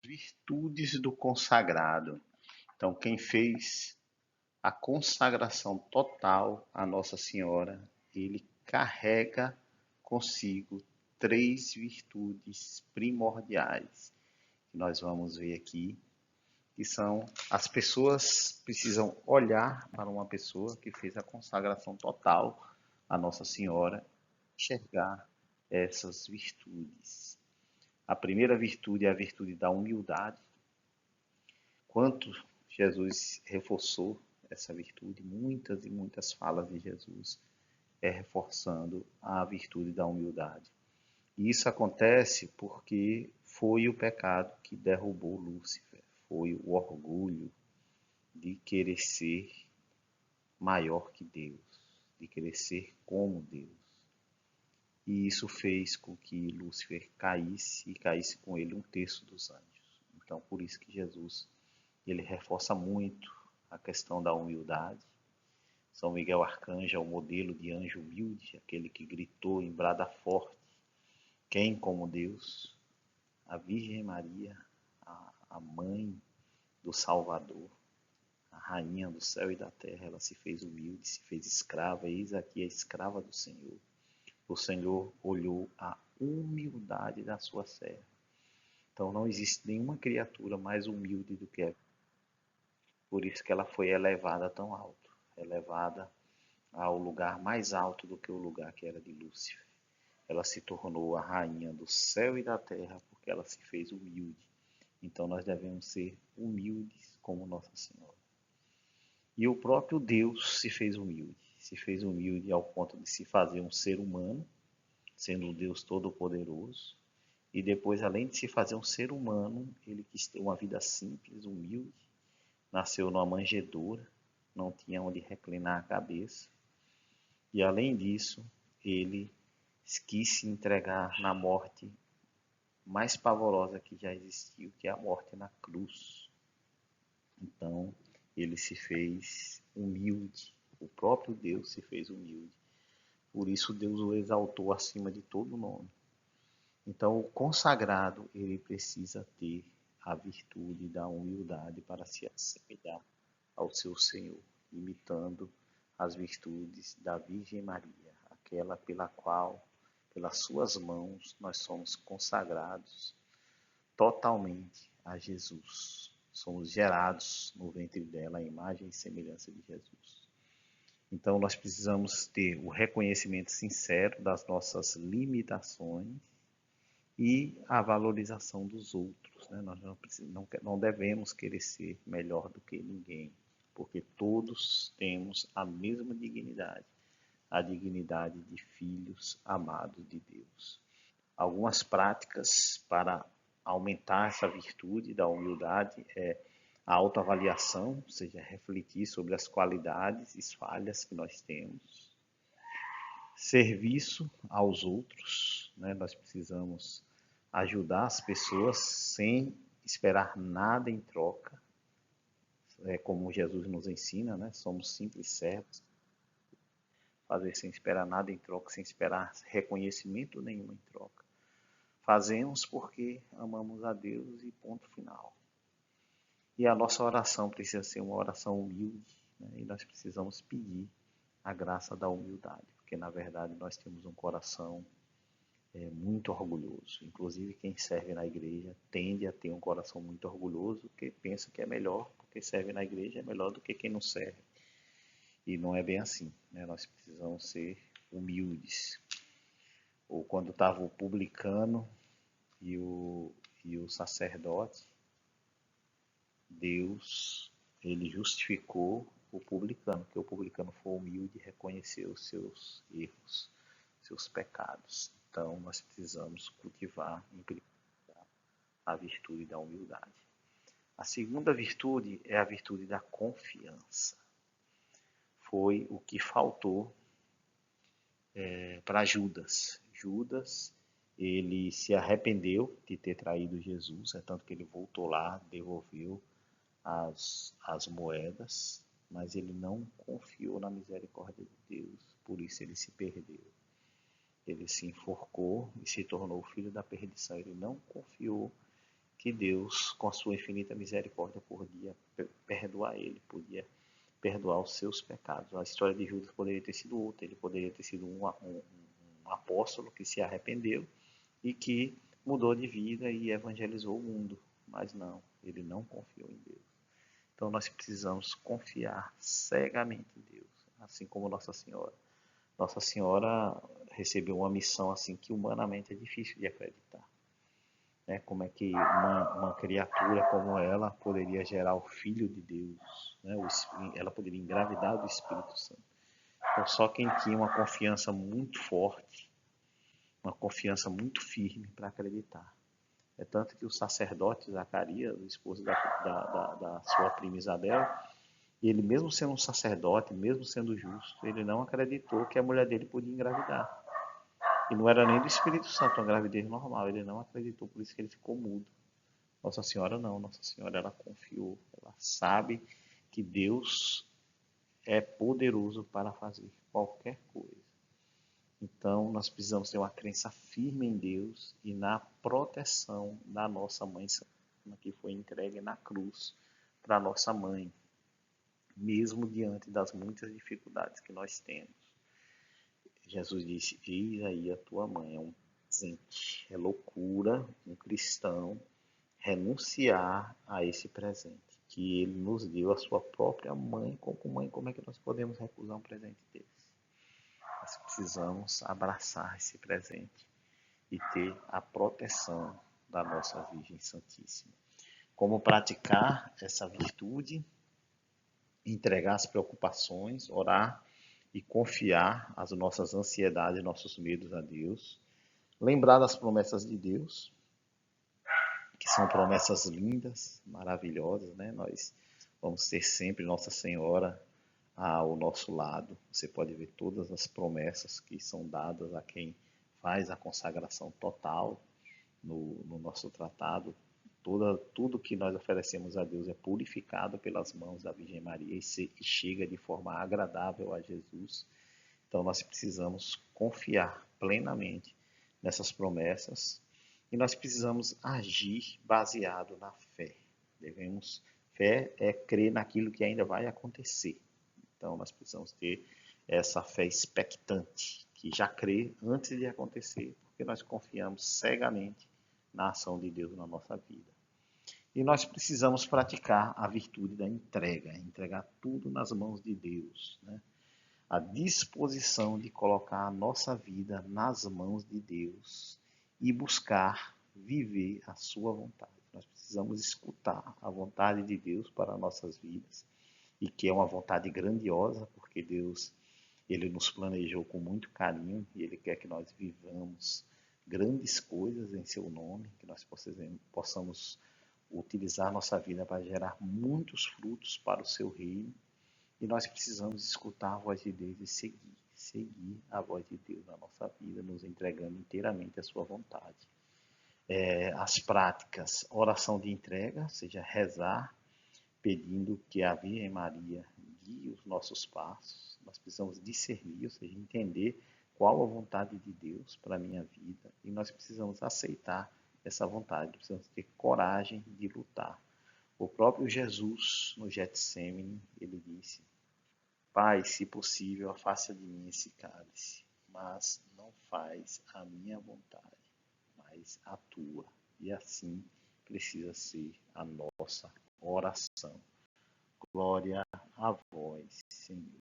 Virtudes do consagrado. Então, quem fez a consagração total à Nossa Senhora, ele carrega consigo três virtudes primordiais que nós vamos ver aqui, que são as pessoas precisam olhar para uma pessoa que fez a consagração total à Nossa Senhora, enxergar essas virtudes. A primeira virtude é a virtude da humildade. Quanto Jesus reforçou essa virtude, muitas e muitas falas de Jesus reforçando a virtude da humildade. E isso acontece porque foi o pecado que derrubou Lúcifer, foi o orgulho de querer ser maior que Deus, de querer ser como Deus. E isso fez com que Lúcifer caísse e caísse com ele um terço dos anjos. Então, por isso que Jesus ele reforça muito a questão da humildade. São Miguel Arcanjo é o modelo de anjo humilde, aquele que gritou em brada forte: quem como Deus? A Virgem Maria, a mãe do Salvador, a rainha do céu e da terra, ela se fez humilde, se fez escrava, eis aqui a escrava do Senhor. O Senhor olhou a humildade da sua serva. Então não existe nenhuma criatura mais humilde do que a. Por isso que ela foi elevada tão alto, elevada ao lugar mais alto do que o lugar que era de Lúcifer. Ela se tornou a rainha do céu e da terra porque ela se fez humilde. Então nós devemos ser humildes como Nossa Senhora. E o próprio Deus se fez humilde ao ponto de se fazer um ser humano, sendo o Deus Todo-Poderoso, e depois, além de se fazer um ser humano, ele quis ter uma vida simples, humilde, nasceu numa manjedoura, não tinha onde reclinar a cabeça, e além disso, ele quis se entregar na morte mais pavorosa que já existiu, que é a morte na cruz. Então, ele se fez humilde, o próprio Deus se fez humilde. Por isso Deus o exaltou acima de todo nome. Então, o consagrado, ele precisa ter a virtude da humildade para se assemelhar ao seu Senhor, imitando as virtudes da Virgem Maria, aquela pela qual, pelas suas mãos, nós somos consagrados totalmente a Jesus. Somos gerados no ventre dela a imagem e semelhança de Jesus. Então nós precisamos ter o reconhecimento sincero das nossas limitações e a valorização dos outros. Né? Nós não devemos querer ser melhor do que ninguém, porque todos temos a mesma dignidade, a dignidade de filhos amados de Deus. Algumas práticas para aumentar essa virtude da humildade é a autoavaliação, ou seja, refletir sobre as qualidades e falhas que nós temos. Serviço aos outros, né? Nós precisamos ajudar as pessoas sem esperar nada em troca, é como Jesus nos ensina, né? Somos simples servos, fazer sem esperar nada em troca, sem esperar reconhecimento nenhum em troca. Fazemos porque amamos a Deus e ponto final. E a nossa oração precisa ser uma oração humilde, né? E nós precisamos pedir a graça da humildade, porque na verdade nós temos um coração muito orgulhoso. Inclusive quem serve na igreja tende a ter um coração muito orgulhoso, que pensa que é melhor, porque serve na igreja é melhor do que quem não serve. E não é bem assim, né? Nós precisamos ser humildes. Ou quando estava o publicano e o sacerdote, Deus, ele justificou o publicano, que o publicano foi humilde e reconheceu os seus erros, seus pecados. Então, nós precisamos cultivar, em primeiro lugar, a virtude da humildade. A segunda virtude é a virtude da confiança. Foi o que faltou para Judas. Judas, ele se arrependeu de ter traído Jesus, é tanto que ele voltou lá, devolveu as moedas, mas ele não confiou na misericórdia de Deus, por isso ele se perdeu. Ele se enforcou e se tornou filho da perdição. Ele não confiou que Deus, com a sua infinita misericórdia, podia perdoar ele, podia perdoar os seus pecados. A história de Judas poderia ter sido outra, ele poderia ter sido um apóstolo que se arrependeu e que mudou de vida e evangelizou o mundo, mas não, ele não confiou em Deus. Então nós precisamos confiar cegamente em Deus, assim como Nossa Senhora. Nossa Senhora recebeu uma missão assim que humanamente é difícil de acreditar. Como é que uma criatura como ela poderia gerar o Filho de Deus? Ela poderia engravidar do Espírito Santo. Então, só quem tinha uma confiança muito forte, uma confiança muito firme para acreditar. É tanto que o sacerdote Zacarias, o esposo da sua prima Isabel, ele mesmo sendo um sacerdote, mesmo sendo justo, ele não acreditou que a mulher dele podia engravidar. E não era nem do Espírito Santo, uma gravidez normal. Ele não acreditou, por isso que ele ficou mudo. Nossa Senhora não. Nossa Senhora, ela confiou. Ela sabe que Deus é poderoso para fazer qualquer coisa. Então, nós precisamos ter uma crença firme em Deus e na proteção da nossa Mãe Santíssima, que foi entregue na cruz para a nossa mãe, mesmo diante das muitas dificuldades que nós temos. Jesus disse: eis aí a tua mãe. É um presente. É loucura um cristão renunciar a esse presente que ele nos deu, a sua própria mãe. Como é que nós podemos recusar um presente desse? Nós precisamos abraçar esse presente e ter a proteção da nossa Virgem Santíssima. Como praticar essa virtude? Entregar as preocupações, orar e confiar as nossas ansiedades, nossos medos a Deus. Lembrar das promessas de Deus, que são promessas lindas, maravilhosas, né? Nós vamos ter sempre Nossa Senhora ao nosso lado. Você pode ver todas as promessas que são dadas a quem faz a consagração total no nosso tratado. Tudo que nós oferecemos a Deus é purificado pelas mãos da Virgem Maria e chega de forma agradável a Jesus. Então nós precisamos confiar plenamente nessas promessas e nós precisamos agir baseado na fé. Fé é crer naquilo que ainda vai acontecer. Então nós precisamos ter essa fé expectante, que já crê antes de acontecer, porque nós confiamos cegamente na ação de Deus na nossa vida. E nós precisamos praticar a virtude da entrega, entregar tudo nas mãos de Deus, né? A disposição de colocar a nossa vida nas mãos de Deus e buscar viver a sua vontade. Nós precisamos escutar a vontade de Deus para nossas vidas, e que é uma vontade grandiosa, porque Deus, ele nos planejou com muito carinho e ele quer que nós vivamos grandes coisas em seu nome, que nós possamos utilizar nossa vida para gerar muitos frutos para o seu reino. E nós precisamos escutar a voz de Deus e seguir a voz de Deus na nossa vida, nos entregando inteiramente à sua vontade. As práticas, oração de entrega, ou seja, rezar, pedindo que a Virgem Maria guie os nossos passos. Nós precisamos discernir, ou seja, entender qual a vontade de Deus para a minha vida. E nós precisamos aceitar essa vontade, precisamos ter coragem de lutar. O próprio Jesus, no Getsêmani, ele disse: Pai, se possível, afasta de mim esse cálice, mas não faz a minha vontade, mas a tua. E assim precisa ser a nossa oração. Glória a vós, Senhor.